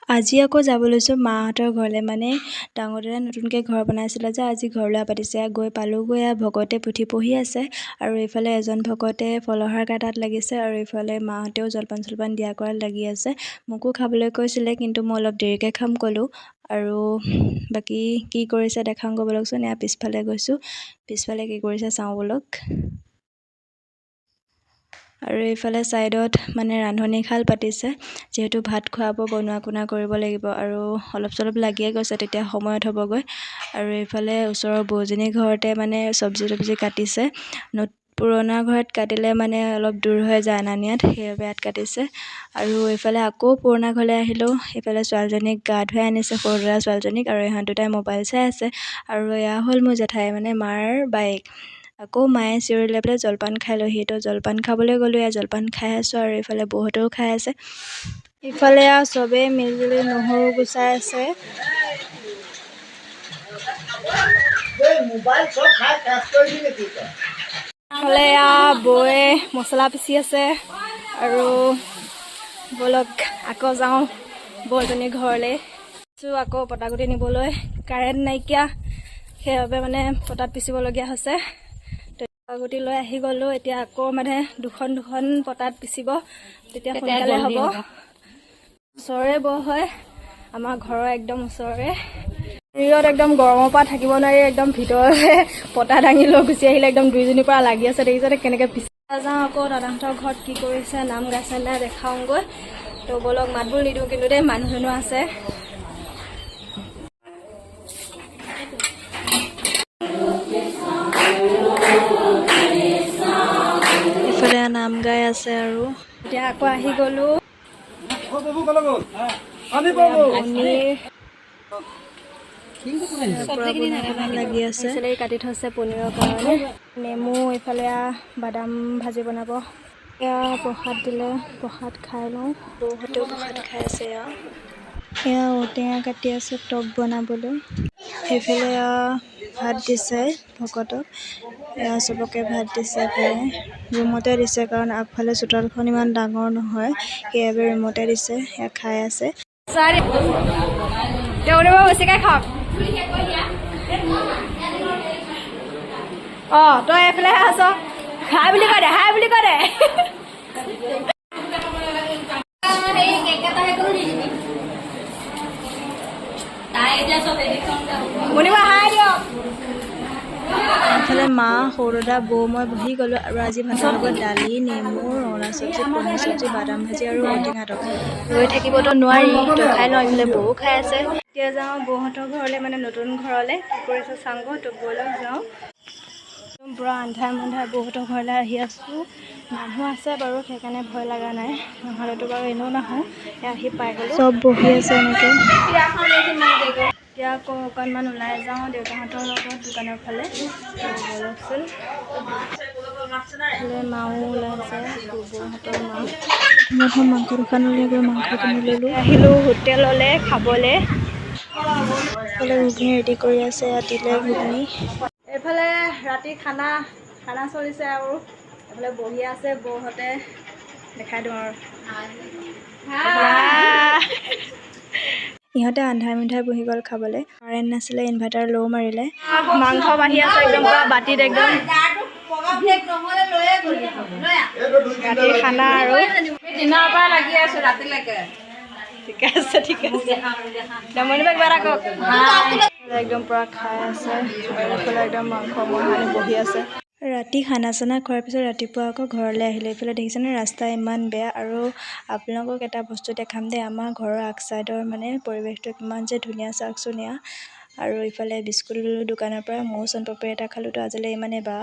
আজি আকৌ যাব লৈছোঁ মাহঁতৰ ঘৰলৈ। মানে ডাঙৰ দাদাই নতুনকৈ ঘৰ বনাইছিলে যে আজি ঘৰ লোৱা পাতিছে। গৈ পালোঁগৈ। ভকতে পুথি পঢ়ি আছে আৰু এইফালে এজন ভকতে ফলহাৰ কাটাত লাগিছে আৰু এইফালে মাহঁতেও জলপান চলপান দিয়া কৰাত লাগি আছে। মোকো খাবলৈ কৈছিলে কিন্তু মই অলপ দেৰিকৈ খাম ক'লোঁ। আৰু বাকী কি কৰিছে দেখাওঁগৈ ব'লকচোন। পিছফালে গৈছোঁ, পিছফালে কি কৰিছে চাওঁ ব'লক। আৰু এইফালে ছাইডত মানে ৰান্ধনীশাল পাতিছে, যিহেতু ভাত খুৱাব, বনোৱা কোনা কৰিব লাগিব আৰু অলপ চলপ লাগিয়ে গৈছে, তেতিয়া সময়ত হ'বগৈ। আৰু এইফালে ওচৰৰ বৌজনীৰ ঘৰতে মানে চব্জি তব্জি কাটিছে। পুৰণা ঘৰত কাটিলে মানে অলপ দূৰ হৈ যায় অনা নিয়াত, সেইবাবে ইয়াত কাটিছে। আৰু এইফালে আকৌ পুৰণা ঘৰলৈ আহিলোঁ। এইফালে ছোৱালীজনীক গা ধুৱাই আনিছে, সৰু ল'ৰা ছোৱালীজনীক, আৰু ইহঁত দুটাই মোবাইল চাই আছে। আৰু এয়া হ'ল মোৰ জেঠাই, মানে মাৰ বায়েক। আকৌ মায়ে চিঞৰি লৈ পেলাই জলপান খাই লয়হি, তো জলপান খাবলৈ গ'লোঁ। জলপান খাই আছোঁ আৰু এইফালে বৌহঁতেও খাই আছে। ইফালে চবেই মিলি নহৰু গুচাই আছে। ইফালে বৌয়ে মছলা পিচি আছে। আৰু ব'লক আকৌ যাওঁ বৌজনীৰ ঘৰলৈ। আকৌ পটাগুটি নিবলৈ কাৰেণ্ট নাইকিয়া, সেইবাবে মানে পটাত পিচিবলগীয়া হৈছে। পটাগুটি লৈ আহি গ'লোঁ। এতিয়া আকৌ মানে দুখন পটাত পিচিব, তেতিয়া সোনকালে হ'ব। ওচৰৰে বৌ হয়, আমাৰ ঘৰৰ একদম ওচৰৰে। বাহিৰত একদম গৰমৰ পৰা থাকিব নোৱাৰি একদম ভিতৰতে পতা দাঙি লৈ গুচি আহিলে। একদম দুইজনীৰ পৰা লাগি আছে, দেখিছে কেনেকৈ পিছি যাওঁ। আকৌ দাদাহঁতৰ ঘৰত কি কৰিছে, নাম গাইছে নাই দেখাওঁগৈ। তো ব'লক, মাতবোৰ নিদিওঁ কিন্তু দেই, মানুহ আছে। ইফালে নাম গাই আছে। আৰু এতিয়া আকৌ আহি গ'লোঁ। লাগি আছে, কাটি থৈছে পনীৰৰ কাৰণে। নেমু, এইফালে বাদাম ভাজি বনাব। এয়া প্ৰসাদ দিলে, প্ৰসাদ খাই লওঁ। বৌহঁতেও প্ৰসাদ খাই আছে। এয়া ঔটেঙা কাটি আছে টক বনাবলৈ। সেইফালে ভাত দিছে ভকতক। এয়া চবকে ভাত দিছে। ৰুমতে দিছে, কাৰণ আগফালে চোতালখন ইমান ডাঙৰ নহয়, সেইবাবে ৰুমতে দিছে। সেয়া খাই আছে। বেছিকৈ খাওক। তই এইফালেহে আছ, হাই বুলি কৈ দে, হাই বুলি কৈ দে। ইফালে মা, সৰু দাদা, বৌ, মই বহি গ'লোঁ। আৰু আজি ভাতৰ লগত দালি, নেমু, ৰঙালাও চব্জি, পনীৰ চব্জি, বাদাম ভাজি আৰু ঔটেঙা টক। ৰৈ থাকিবতো নোৱাৰি, তো খাই লওঁ। ইফালে বৌও খাই আছে। এতিয়া যাওঁ বৌহঁতৰ ঘৰলৈ, মানে নতুন ঘৰলৈ। কি কৰিছে চাওঁগৈ, তো ব'লক যাওঁ। পূৰা আন্ধাৰ মুন্ধাৰ বৌহঁতৰ ঘৰলৈ আহি আছোঁ। মানুহ আছে বাৰু, সেইকাৰণে ভয় লগা নাই, নহ'লেতো বাৰু এনেও নাহোঁ। আহি পাই গ'লোঁ, চব বহি আছে এনেকৈ। এতিয়া আকৌ অকণমান ওলাই যাওঁ দেউতাহঁতৰ লগত দোকানৰ ফালে। ব'লকচোন। মাও ওলাইছে, বৌহঁতৰ মা। মই মাংস দোকানলৈ গৈ মাংস কিনি ল'লোঁ। আহিলোঁ হোটেললৈ খাবলৈ। এইফালে ঘুগুনি ৰেডি কৰি আছে, দিলে ঘুগুনি। এইফালে ৰাতি খানা চলিছে আৰু এইফালে বহি আছে বৌহঁতে। দেখাই দিওঁ আৰু ইহঁতে আন্ধাৰ মুন্ধাৰ বহি গ'ল খাবলৈ। কাৰেণ্ট নাছিলে, ইনভাৰ্টাৰ ল' মাৰিলে। মাংস বাঢ়ি আছে একদম পুৰা বাতিত একদম। ৰাতিৰ খানা আৰু দিনৰ পৰা লাগি আছো ৰাতিলৈকে। ঠিকে আছে, ঠিকে আছে। দমনিবাক কিবা এটা কওক। একদম পুৰা খাই আছে আৰু এইফালে একদম মাংস মহানি বহি আছে। ৰাতি খানা চানা খোৱাৰ পিছত ৰাতিপুৱা আকৌ ঘৰলৈ আহিলোঁ। এইফালে দেখিছেনে ৰাস্তা ইমান বেয়া। আৰু আপোনালোকক এটা বস্তু দেখাম দেই, আমাৰ ঘৰৰ আগ চাইডৰ মানে পৰিৱেশটো কিমান যে ধুনীয়া, চাওকচোন। আৰু ইফালে বিস্কুট দোকানৰ পৰা মৌ চনপাপৰি এটা খালোঁ। তো আজিলৈ ইমানেই, বা